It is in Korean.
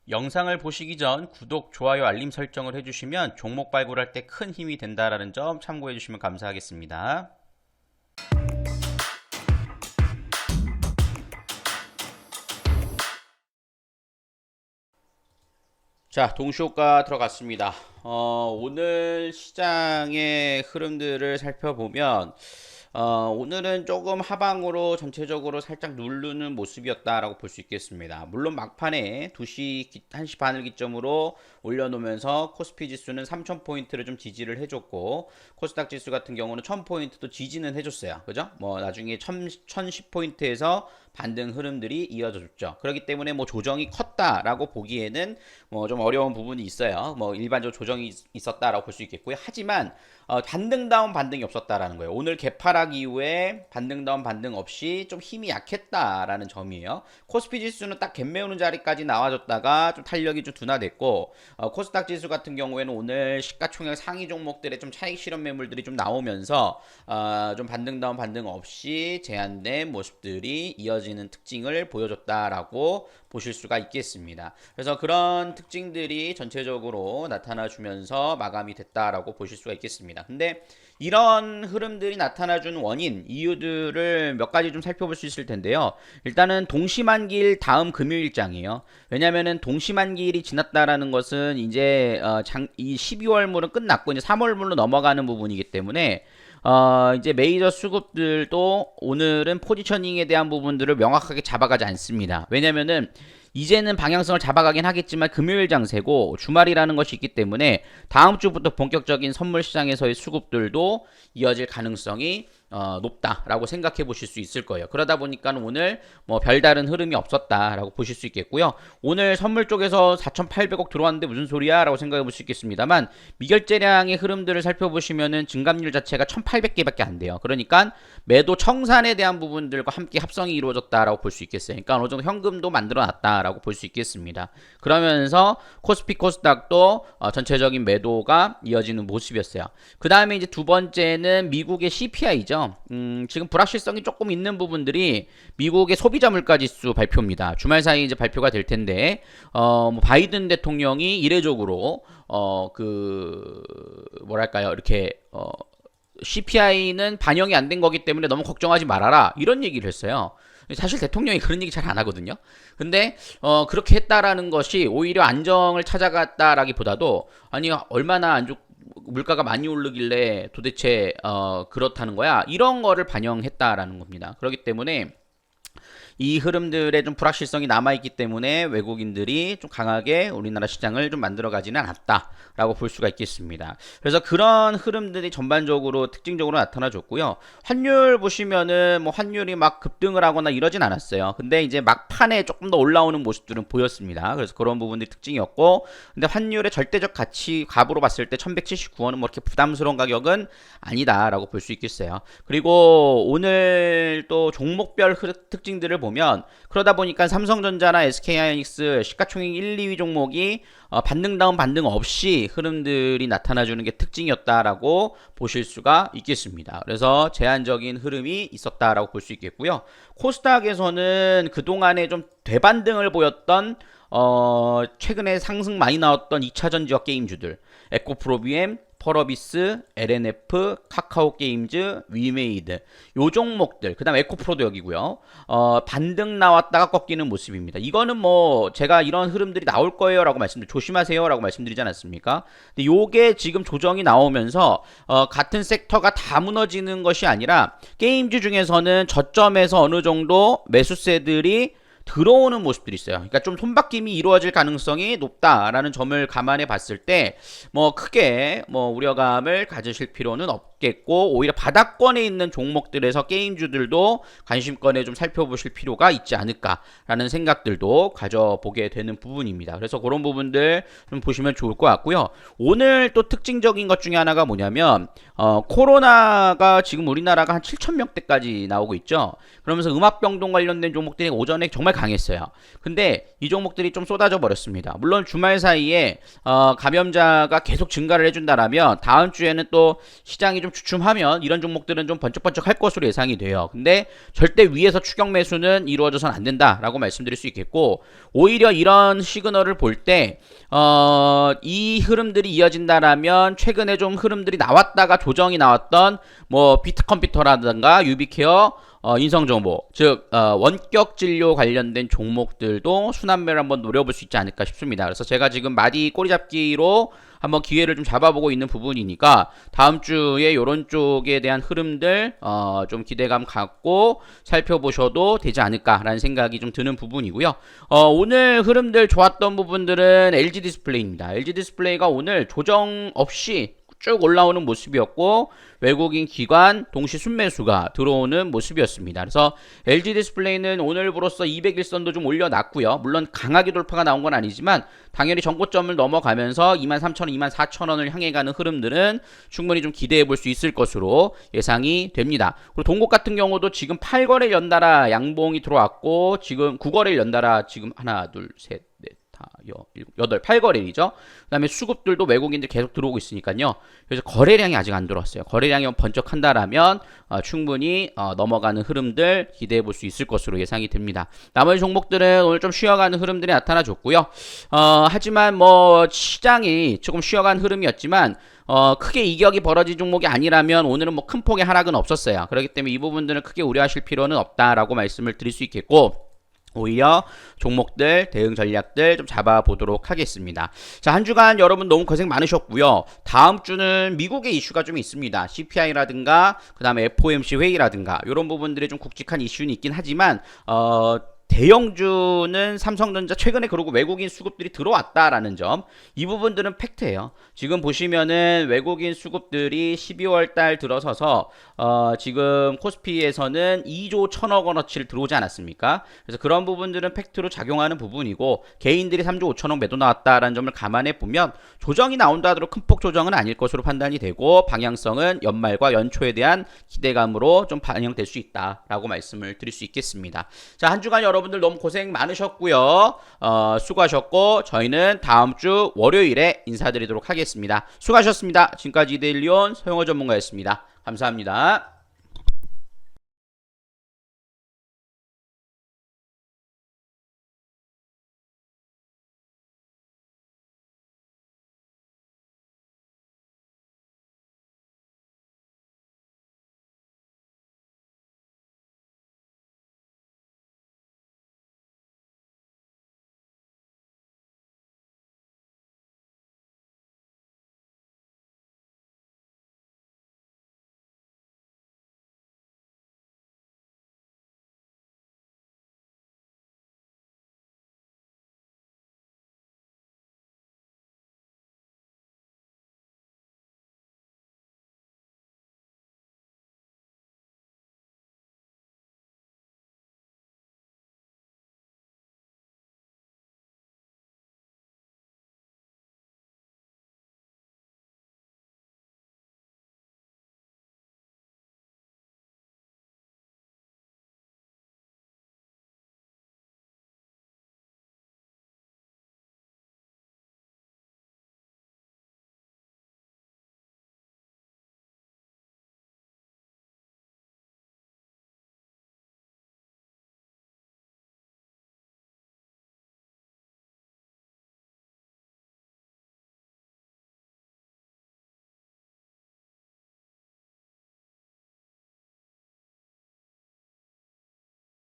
영상을 보시기 전 구독, 좋아요, 알림 설정을 해주시면 종목 발굴할 때 큰 힘이 된다는 점 참고해 주시면 감사하겠습니다. 자, 동시효과 들어갔습니다. 오늘 시장의 흐름들을 살펴보면 오늘은 조금 하방으로 전체적으로 살짝 누르는 모습이었다라고 볼 수 있겠습니다. 물론 막판에 2시, 1시 반을 기점으로 올려놓으면서 코스피 지수는 3000포인트를 좀 지지를 해줬고, 코스닥 지수 같은 경우는 1000포인트도 지지는 해줬어요. 그죠? 뭐 나중에 1010포인트에서 반등 흐름들이 이어졌죠. 그렇기 때문에 뭐 조정이 컸다라고 보기에는 뭐 좀 어려운 부분이 있어요. 뭐 일반적으로 조정이 있었다라고 볼 수 있겠고요. 하지만 반등다운 반등이 없었다라는 거예요. 오늘 개파락 이후에 반등다운 반등 없이 좀 힘이 약했다라는 점이에요. 코스피 지수는 딱 갭 메우는 자리까지 나와줬다가 좀 탄력이 좀 둔화됐고, 코스닥 지수 같은 경우에는 오늘 시가총액 상위 종목들의 좀 차익 실현 매물들이 좀 나오면서 좀 반등다운 반등 없이 제한된 모습들이 이어지는 특징을 보여줬다라고 보실 수가 있겠습니다. 그래서 그런 특징들이 전체적으로 나타나주면서 마감이 됐다라고 보실 수가 있겠습니다. 근데 이런 흐름들이 나타나준 원인, 이유들을 몇 가지 좀 살펴볼 수 있을 텐데요. 일단은 동시만기일 다음 금요일장이에요. 왜냐면은 동시만기일이 지났다라는 것은 이제 이 12월물은 끝났고 이제 3월물로 넘어가는 부분이기 때문에 이제 메이저 수급들도 오늘은 포지셔닝에 대한 부분들을 명확하게 잡아가지 않습니다. 왜냐면은 이제는 방향성을 잡아가긴 하겠지만 금요일 장세고 주말이라는 것이 있기 때문에 다음 주부터 본격적인 선물 시장에서의 수급들도 이어질 가능성이 높다라고 생각해 보실 수 있을 거예요. 그러다 보니까 오늘 뭐 별다른 흐름이 없었다라고 보실 수 있겠고요. 오늘 선물 쪽에서 4,800억 들어왔는데 무슨 소리야? 라고 생각해 볼 수 있겠습니다만 미결제량의 흐름들을 살펴보시면은 증감률 자체가 1,800개밖에 안 돼요. 그러니까 매도 청산에 대한 부분들과 함께 합성이 이루어졌다라고 볼 수 있겠어요. 그러니까 어느 정도 현금도 만들어 놨다라고 볼 수 있겠습니다. 그러면서 코스피 코스닥도 전체적인 매도가 이어지는 모습이었어요. 그 다음에 이제 두 번째는 미국의 CPI죠. 지금 불확실성이 조금 있는 부분들이 미국의 소비자 물가지수 발표입니다. 주말 사이 이제 발표가 될 텐데, 뭐 바이든 대통령이 이례적으로 뭐랄까요, 이렇게 CPI는 반영이 안 된 거기 때문에 너무 걱정하지 말아라 이런 얘기를 했어요. 사실 대통령이 그런 얘기 잘 안 하거든요. 근데 그렇게 했다라는 것이 오히려 안정을 찾아갔다라기보다도 아니 얼마나 안 좋 물가가 많이 오르길래 도대체 그렇다는 거야 이런 거를 반영했다라는 겁니다. 그렇기 때문에 이 흐름들의 좀 불확실성이 남아있기 때문에 외국인들이 좀 강하게 우리나라 시장을 좀 만들어가지는 않았다라고 볼 수가 있겠습니다. 그래서 그런 흐름들이 전반적으로 특징적으로 나타나줬고요. 환율 보시면은 뭐 환율이 막 급등을 하거나 이러진 않았어요. 근데 이제 막판에 조금 더 올라오는 모습들은 보였습니다. 그래서 그런 부분들이 특징이었고, 근데 환율의 절대적 가치 값으로 봤을 때 1179원은 뭐 이렇게 부담스러운 가격은 아니다라고 볼 수 있겠어요. 그리고 오늘 또 종목별 특징들을 보면 그러다 보니까 삼성전자나 SK하이닉스 시가총액 1, 2위 종목이 반등다운 반등 없이 흐름들이 나타나주는 게 특징이었다라고 보실 수가 있겠습니다. 그래서 제한적인 흐름이 있었다라고 볼 수 있겠고요. 코스닥에서는 그동안에 좀 되반등을 보였던 최근에 상승 많이 나왔던 2차전 지역 게임주들 에코프로비엠, 펄어비스, LNF, 카카오게임즈, 위메이드 요 종목들, 그 다음 에코프로도 여기고요. 반등 나왔다가 꺾이는 모습입니다. 이거는 뭐 제가 이런 흐름들이 나올 거예요 라고 조심하세요 라고 말씀드리지 않았습니까? 근데 요게 지금 조정이 나오면서 같은 섹터가 다 무너지는 것이 아니라 게임주 중에서는 저점에서 어느 정도 매수세들이 들어오는 모습들이 있어요. 그러니까 좀 손바뀜이 이루어질 가능성이 높다라는 점을 감안해 봤을 때 뭐 크게 뭐 우려감을 가지실 필요는 없겠고, 오히려 바닥권에 있는 종목들에서 게임주들도 관심권에 좀 살펴보실 필요가 있지 않을까라는 생각들도 가져보게 되는 부분입니다. 그래서 그런 부분들 좀 보시면 좋을 것 같고요. 오늘 또 특징적인 것 중에 하나가 뭐냐면 코로나가 지금 우리나라가 한 7,000명대까지 나오고 있죠. 그러면서 음압병동 관련된 종목들이 오전에 정말 강했어요. 근데 이 종목들이 좀 쏟아져 버렸습니다. 물론 주말 사이에 감염자가 계속 증가를 해준다라면 다음 주에는 또 시장이 좀 주춤하면 이런 종목들은 좀 번쩍번쩍 할 것으로 예상이 돼요. 근데 절대 위에서 추격 매수는 이루어져서는 안 된다라고 말씀드릴 수 있겠고, 오히려 이런 시그널을 볼 때 이 흐름들이 이어진다라면 최근에 좀 흐름들이 나왔다가 조정이 나왔던 뭐 비트컴퓨터라든가 유비케어, 인성정보, 즉 원격 진료 관련된 종목들도 순환매를 한번 노려볼 수 있지 않을까 싶습니다. 그래서 제가 지금 마디 꼬리잡기로 한번 기회를 좀 잡아보고 있는 부분이니까 다음 주에 이런 쪽에 대한 흐름들 좀 기대감 갖고 살펴보셔도 되지 않을까라는 생각이 좀 드는 부분이고요. 오늘 흐름들 좋았던 부분들은 LG 디스플레이입니다. LG 디스플레이가 오늘 조정 없이 쭉 올라오는 모습이었고, 외국인 기관 동시 순매수가 들어오는 모습이었습니다. 그래서 LG 디스플레이는 오늘부로써 200일선도 좀 올려놨고요. 물론 강하게 돌파가 나온 건 아니지만 당연히 전고점을 넘어가면서 23,000원, 24,000원을 향해 가는 흐름들은 충분히 좀 기대해 볼 수 있을 것으로 예상이 됩니다. 그리고 동국 같은 경우도 지금 8거래일 연달아 양봉이 들어왔고, 지금 9거래일 연달아 지금 하나, 둘, 셋, 넷, 다, 여덟, 8거래일이죠. 그 다음에 수급들도 외국인들 계속 들어오고 있으니까요. 그래서 거래량이 아직 안 들어왔어요. 거래량이 번쩍한다라면 충분히 넘어가는 흐름들 기대해 볼 수 있을 것으로 예상이 됩니다. 나머지 종목들은 오늘 좀 쉬어가는 흐름들이 나타나줬고요. 하지만 뭐 시장이 조금 쉬어간 흐름이었지만 크게 이격이 벌어진 종목이 아니라면 오늘은 뭐 큰 폭의 하락은 없었어요. 그렇기 때문에 이 부분들은 크게 우려하실 필요는 없다라고 말씀을 드릴 수 있겠고, 오히려 종목들, 대응 전략들 좀 잡아보도록 하겠습니다. 자, 한 주간 여러분 너무 고생 많으셨고요. 다음 주는 미국의 이슈가 좀 있습니다. CPI라든가 그 다음에 FOMC 회의라든가 이런 부분들이 좀 굵직한 이슈는 있긴 하지만 대형주는 삼성전자 최근에 그러고 외국인 수급들이 들어왔다라는 점, 이 부분들은 팩트예요. 지금 보시면은 외국인 수급들이 12월 달 들어서서 지금 코스피에서는 2조 1천억 원어치를 들어오지 않았습니까? 그래서 그런 부분들은 팩트로 작용하는 부분이고, 개인들이 3조 5천억 매도 나왔다라는 점을 감안해 보면 조정이 나온다 하더라도 큰 폭 조정은 아닐 것으로 판단이 되고, 방향성은 연말과 연초에 대한 기대감으로 좀 반영될 수 있다라고 말씀을 드릴 수 있겠습니다. 자, 한 주간 여러분들 너무 고생 많으셨고요. 수고하셨고, 저희는 다음 주 월요일에 인사드리도록 하겠습니다. 수고하셨습니다. 지금까지 이데일리온 서영호 전문가였습니다. 감사합니다.